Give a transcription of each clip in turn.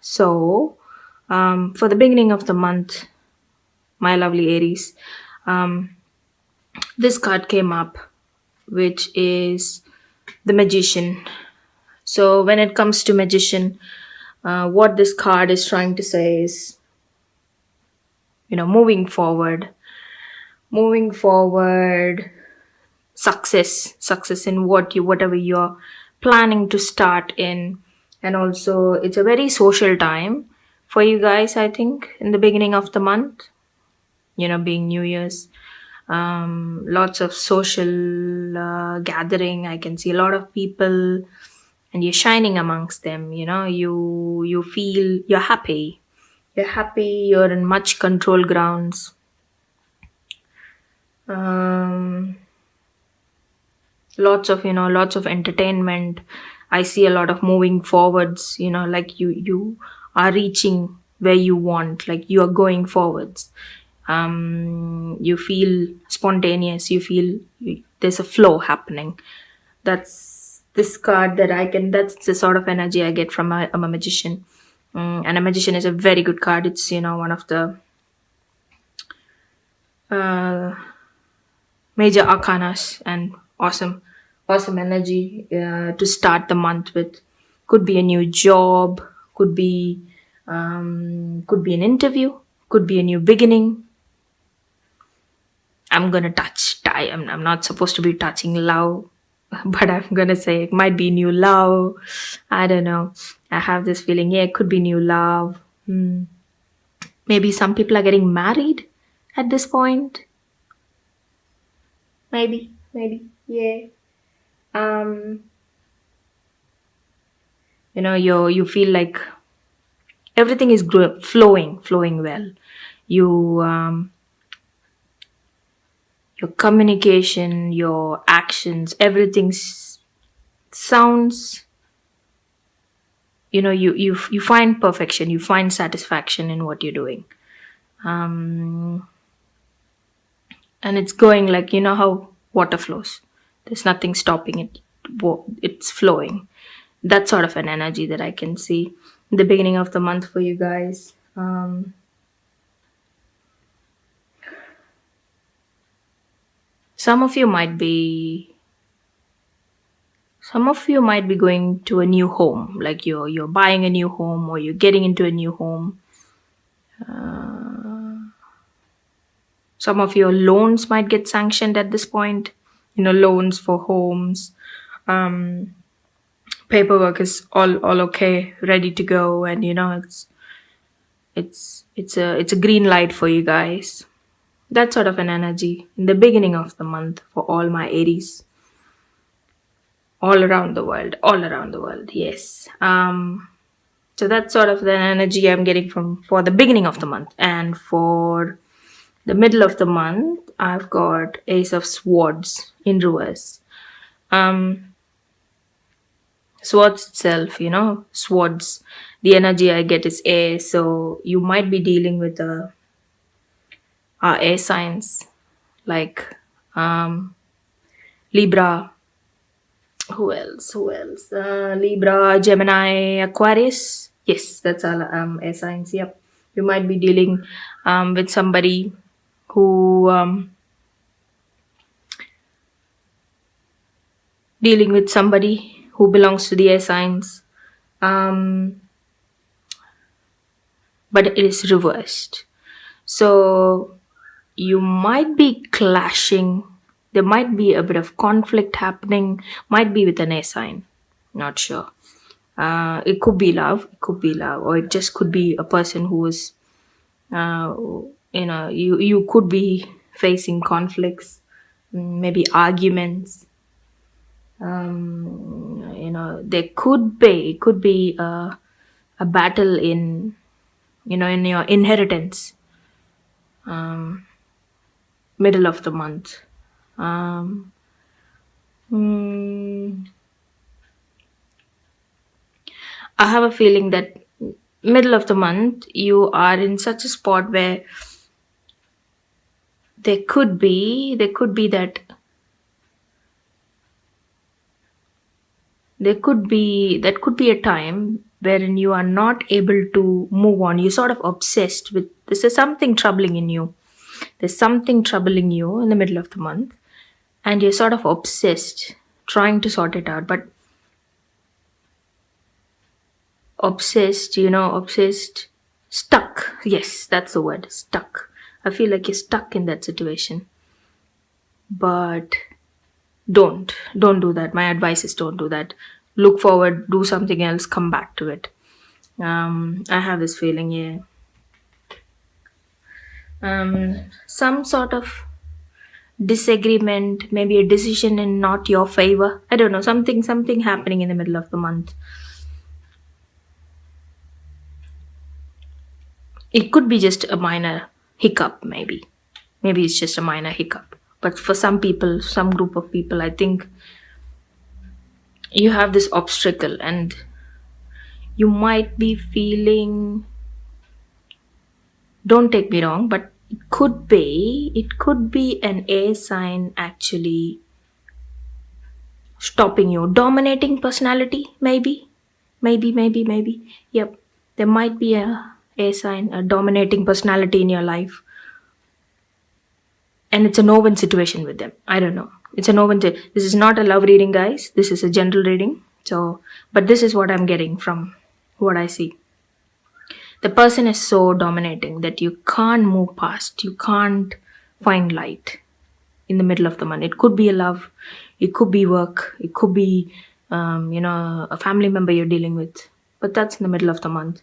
So, for the beginning of the month, my lovely Aries, um, this card came up, which is the Magician. So, when it comes to Magician, what this card is trying to say is, moving forward, success in whatever you're planning to start in. And also, it's a very social time for you guys, I think, in the beginning of the month, being New Year's. Lots of social gathering. I can see a lot of people, and you're shining amongst them. You feel you're happy, you're in much control grounds. um, lots of entertainment. I see a lot of moving forwards, like you are reaching where you want, like you are going forwards. You feel spontaneous, there's a flow happening. That's this card that that's the sort of energy I get from a magician. And a magician is a very good card. It's one of the uh, major arcanas, and awesome energy to start the month with. Could be a new job, could be an interview, could be a new beginning. I'm not supposed to be touching love, but I'm gonna say it might be new love. I don't know. I have this feeling, yeah, it could be new love. Maybe some people are getting married at this point. Maybe, yeah. um you feel like everything is flowing well. You your communication, your actions, everything sounds, you find perfection, you find satisfaction in what you're doing. um and it's going like, how water flows, there's nothing stopping it. It's flowing. That sort of an energy that I can see in the beginning of the month for you guys. Some of you might be going to a new home, like you're buying a new home, or you're getting into a new home. Some of your loans might get sanctioned at this point, loans for homes. Paperwork is all okay, ready to go, and it's a green light for you guys. That sort of an energy in the beginning of the month for all my Aries, all around the world, yes. So that's sort of the energy I'm getting from for the beginning of the month. And for the middle of the month, I've got Ace of Swords in reverse. Swords itself, swords, the energy I get is air. So you might be dealing with air signs, like Libra. Who else? Libra, Gemini, Aquarius. Yes, that's all air signs. Yep. You might be dealing with somebody who belongs to the air signs. But it is reversed. So you might be clashing. There might be a bit of conflict happening. Might be with an air sign. Not sure. It could be love. Or it just could be a person who is, you could be facing conflicts, maybe arguments. There could be a battle in your inheritance, middle of the month. I have a feeling that middle of the month you are in such a spot where there could be a time wherein you are not able to move on. You're sort of obsessed with this is something troubling in you. There's something troubling you in the middle of the month, and you're sort of obsessed trying to sort it out. But obsessed, obsessed, stuck. Yes, that's the word, stuck. I feel like you're stuck in that situation. But don't do that. My advice is don't do that. Look forward, do something else, come back to it. I have this feeling, yeah. Some sort of disagreement, maybe a decision in not your favor. I don't know, something happening in the middle of the month. It could be just a minor hiccup, maybe. Maybe it's just a minor hiccup. But for some people, some group of people, I think you have this obstacle and you might be feeling, don't take me wrong, but it could be an air sign actually stopping you. Dominating personality, maybe. Maybe. Yep. There might be a air sign, a dominating personality in your life. And it's a no-win situation with them. I don't know. It's a no-win. This is not a love reading, guys. This is a general reading. So, but this is what I'm getting from what I see. The person is so dominating that you can't move past. You can't find light in the middle of the month. It could be a love. It could be work. It could be, a family member you're dealing with. But that's in the middle of the month.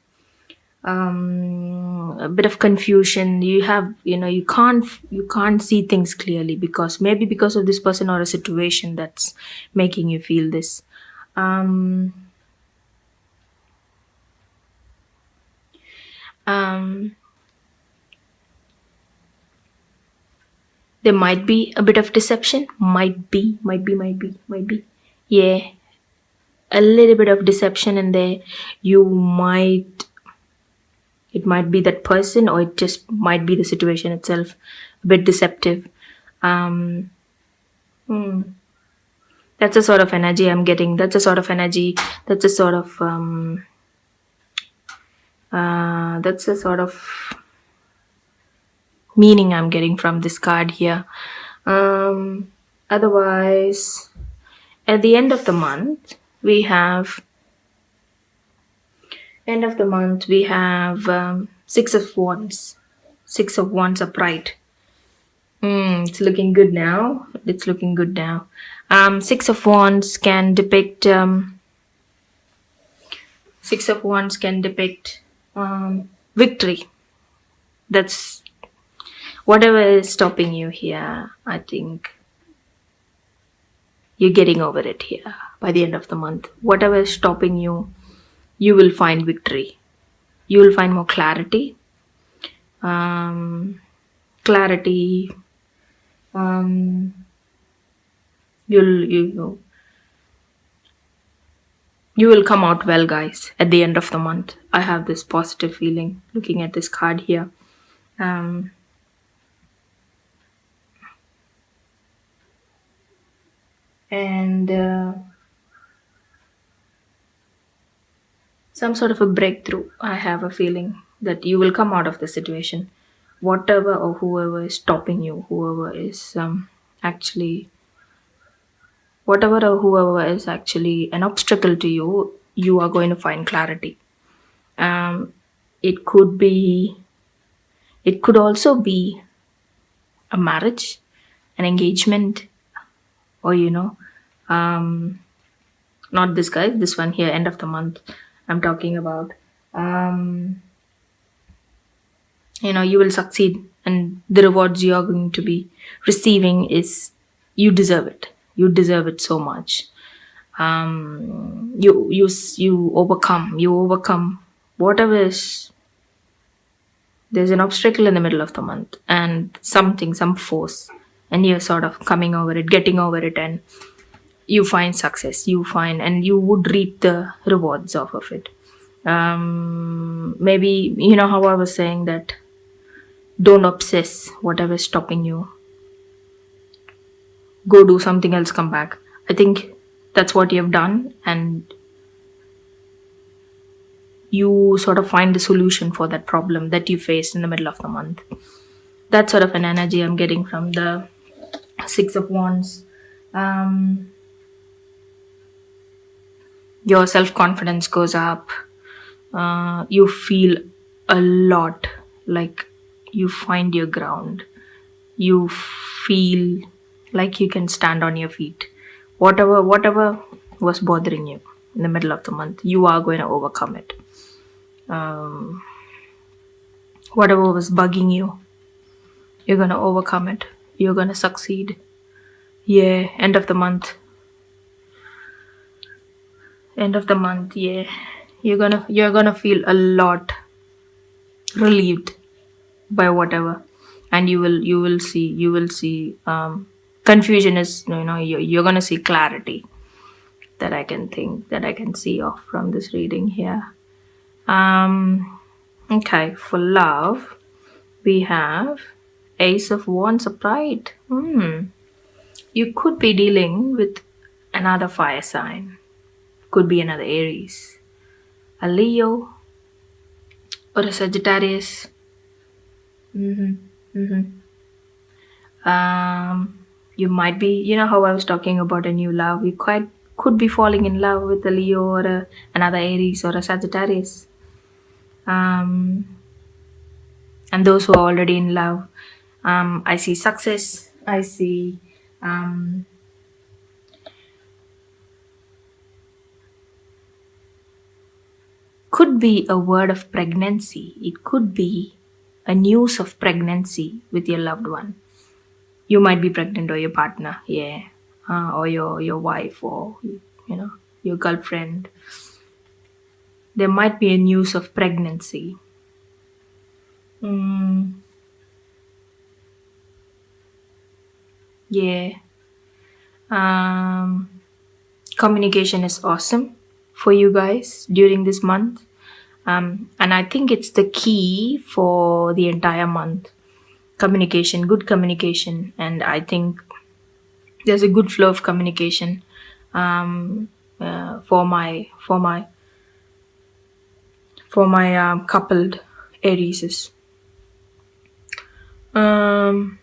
A bit of confusion. You can't see things clearly because of this person or a situation that's making you feel this. um um there might be a bit of deception. Might be. Yeah, a little bit of deception in there. You might It might be that person, or it just might be the situation itself, a bit deceptive. um hmm, that's a sort of energy I'm getting. That's a sort of meaning I'm getting from this card here. Otherwise, at the end of the month we have six of wands upright. It's looking good now. Six of wands can depict victory. That's whatever is stopping you here. I think you're getting over it here by the end of the month. Whatever is stopping you, you will find victory. You will find more clarity. Um, clarity. You'll you know you will come out well, guys. At the end of the month, I have this positive feeling looking at this card here. Um, and some sort of a breakthrough. I have a feeling that you will come out of the situation. Whatever or whoever is stopping you, whoever is actually an obstacle to you, you are going to find clarity. Um, it could be, it could also be a marriage, an engagement, or not this guy, this one here, end of the month. I'm talking about. Um, you will succeed, and the rewards you are going to be receiving is you deserve it. You deserve it so much. You overcome whatever is. There's an obstacle in the middle of the month, and some force, and you're sort of coming over it, getting over it, and you find success. And you would reap the rewards off of it. Maybe how I was saying that don't obsess whatever is stopping you. Go do something else, come back. I think that's what you have done, and you sort of find the solution for that problem that you faced in the middle of the month. That's sort of an energy I'm getting from the Six of Wands. Um, your self confidence goes up. You feel a lot like you find your ground. You feel like you can stand on your feet. Whatever was bothering you in the middle of the month, you are going to overcome it. Um, whatever was bugging you, you're going to overcome it. You're going to succeed. Yeah, end of the month, yeah, you're gonna feel a lot relieved by whatever, and you will see confusion is, you're gonna see clarity, that I can see off from this reading here. Okay, for love we have Ace of Wands upright. You could be dealing with another fire sign, could be another Aries, a Leo, or a Sagittarius. You might be, how I was talking about a new love, you quite could be falling in love with a Leo or another Aries or a Sagittarius. And those who are already in love, I see success. I see could be a word of pregnancy. It could be a news of pregnancy with your loved one. You might be pregnant, or your partner, yeah, or your wife, or your girlfriend. There might be a news of pregnancy. Yeah. um Communication is awesome for you guys during this month, and I think it's the key for the entire month. Communication, good communication, and I think there's a good flow of communication for my coupled Aries. Um,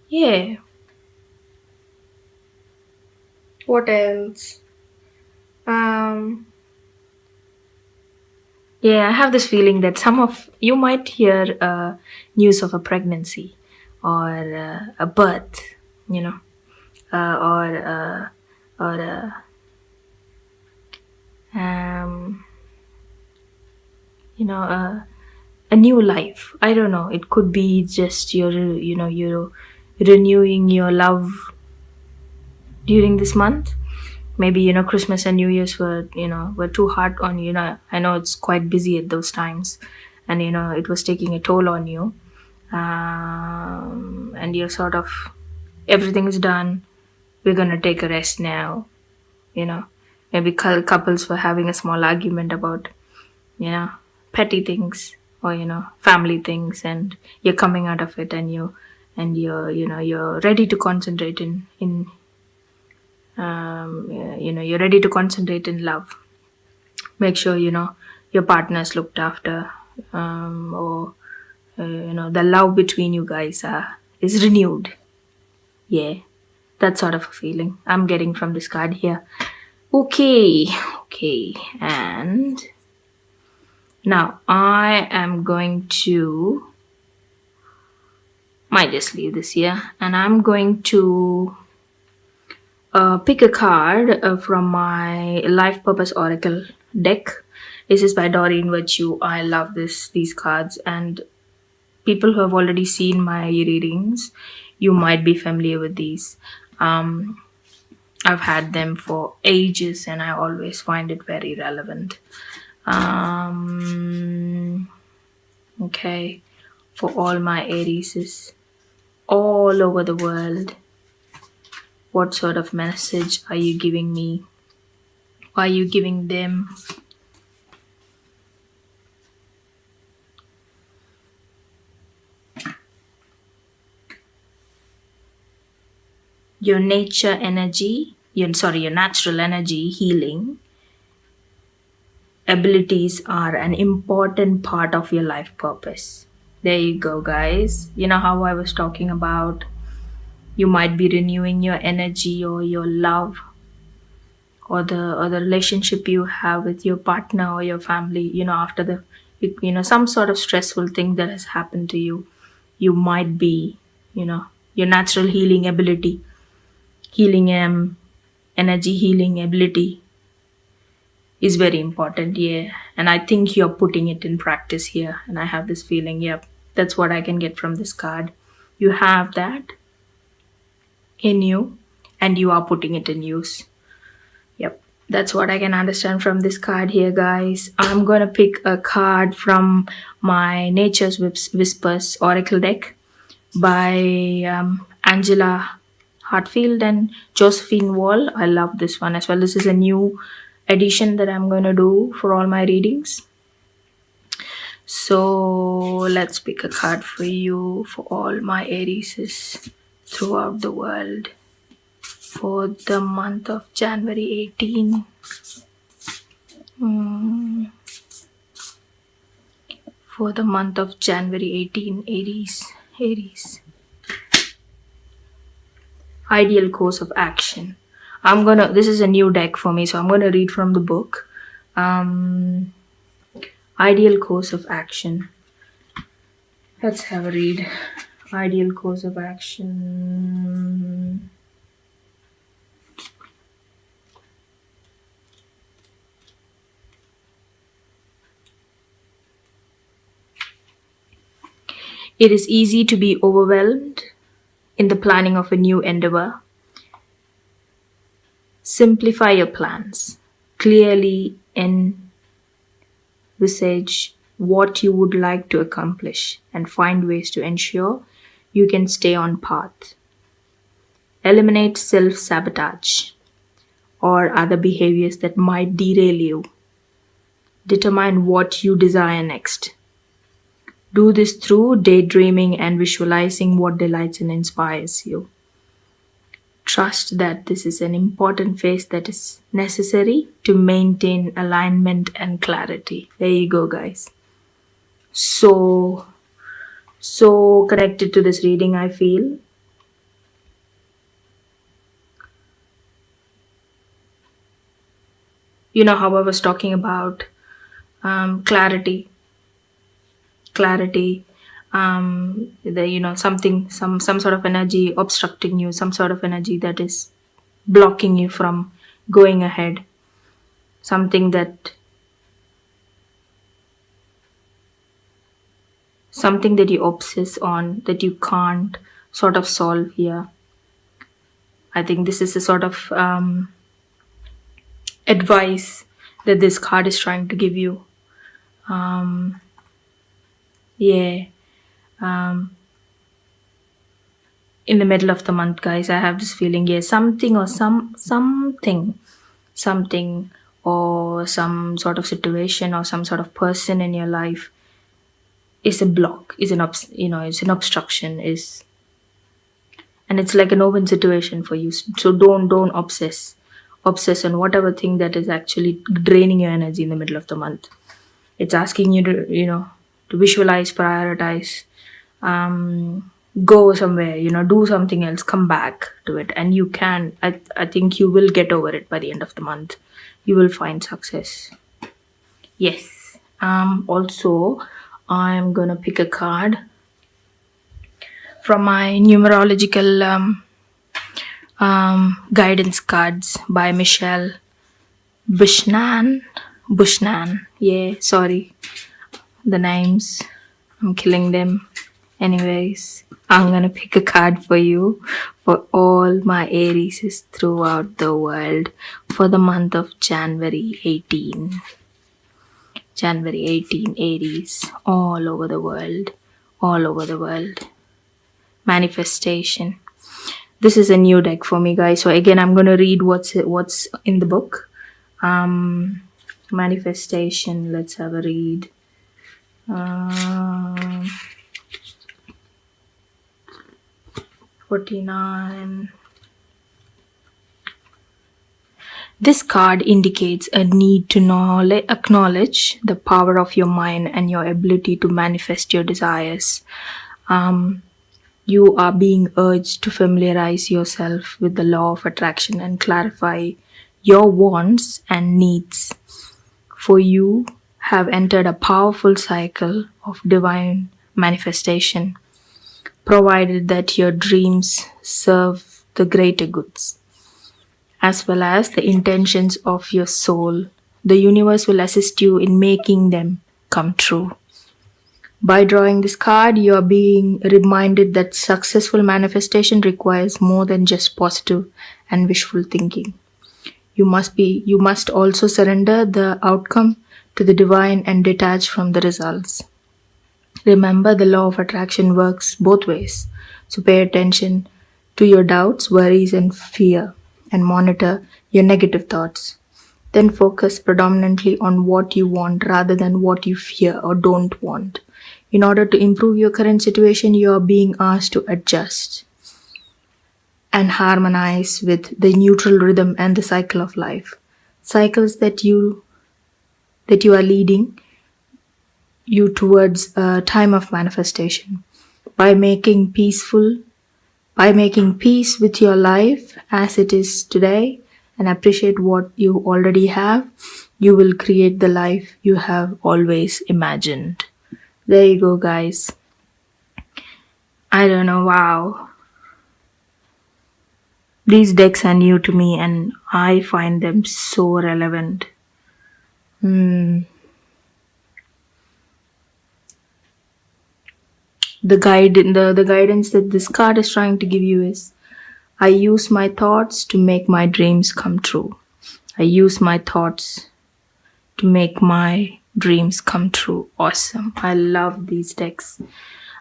yeah. What else? Um, yeah, I have this feeling that some of you might hear news of a pregnancy, or a birth, you know, or um, a new life. I don't know. It could be just you're renewing your love during this month. Maybe Christmas and New Year's were too hard on you. I know it's quite busy at those times, and it was taking a toll on you. And you're sort of, everything is done. We're gonna take a rest now. You know, maybe couples were having a small argument about you know petty things, or family things, and you're coming out of it, and you're ready to concentrate in you're ready to concentrate in love. Make sure your partner's looked after, or the love between you guys is renewed. Yeah, that sort of a feeling I'm getting from this card here. Okay, okay, and now I am going to, might just leave this here, and I'm going to pick a card from my Life Purpose Oracle deck. This is by Doreen Virtue. I love these cards, and people who have already seen my readings, you might be familiar with these. I've had them for ages, and I always find it very relevant. Okay, for all my Aries all over the world, what sort of message are you giving me? Are you giving them? Your nature energy, your natural energy healing abilities are an important part of your life purpose. There you go, guys. You know how I was talking about you might be renewing your energy or your love or the relationship you have with your partner or your family, after some sort of stressful thing that has happened to you. You might be, your natural healing ability, healing energy healing ability is very important. Yeah, and I think you're putting it in practice here, and I have this feeling, yep, that's what I can get from this card. You have that in you, and you are putting it in use. Yep, that's what I can understand from this card here, guys. I'm gonna pick a card from my Nature's Whispers Oracle deck by Angela Hartfield and Josephine Wall. I love this one as well. This is a new edition that I'm gonna do for all my readings. So let's pick a card for you for all my Aries throughout the world for the month of January 18. For the month of January 18, Aries. Ideal course of action. This is a new deck for me, so I'm gonna read from the book. Ideal course of action. Let's have a read. Ideal course of action. It is easy to be overwhelmed in the planning of a new endeavor. Simplify your plans. Clearly envisage what you would like to accomplish and find ways to ensure you can stay on path. Eliminate self-sabotage or other behaviors that might derail you. Determine what you desire next. Do this through daydreaming and visualizing what delights and inspires you. Trust that this is an important phase that is necessary to maintain alignment and clarity. There you go, guys. So connected to this reading, I feel. You know how I was talking about clarity, some sort of energy obstructing you, some sort of energy that is blocking you from going ahead, something that you obsess on that you can't sort of solve here. I think this is a sort of advice that this card is trying to give you. Yeah. In the middle of the month, guys, I have this feeling, yeah, something or something or some sort of situation or some sort of person in your life is a block, is it's an obstruction, and it's like an open situation for you. So don't obsess on whatever thing that is actually draining your energy in the middle of the month. It's asking you to to visualize, prioritize, go somewhere, do something else, come back to it, and you can. I think you will get over it by the end of the month. You will find success. Yes. Also, I'm gonna pick a card from my numerological guidance cards by Michelle Bushnan. Yeah, sorry, the names, I'm killing them. Anyways, I'm gonna pick a card for you for all my Aries throughout the world for the month of January 18. January 18, Aries, all over the world. Manifestation. This is a new deck for me, guys. So again, I'm gonna read what's in the book. Manifestation. Let's have a read. 49. This card indicates a need to acknowledge the power of your mind and your ability to manifest your desires. Um, you are being urged to familiarize yourself with the law of attraction and clarify your wants and needs. For you have entered a powerful cycle of divine manifestation, provided that your dreams serve the greater goods as well as the intentions of your soul. The universe will assist you in making them come true. By drawing this card, you are being reminded that successful manifestation requires more than just positive and wishful thinking. You must also surrender the outcome to the divine and detach from the results. Remember, the law of attraction works both ways. So pay attention to your doubts, worries, and fear, and monitor your negative thoughts. Then focus predominantly on what you want rather than what you fear or don't want. In order to improve your current situation, you are being asked to adjust and harmonize with the neutral rhythm and the cycle of life. Cycles that you are leading you towards a time of manifestation. By making peace with your life as it is today and appreciate what you already have, you will create the life you have always imagined. There you go, guys. I don't know, wow. These decks are new to me and I find them so relevant. The guidance that this card is trying to give you is, I use my thoughts to make my dreams come true. I use my thoughts to make my dreams come true. Awesome. I love these decks.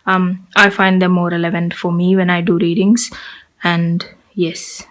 I find them more relevant for me when I do readings. And yes,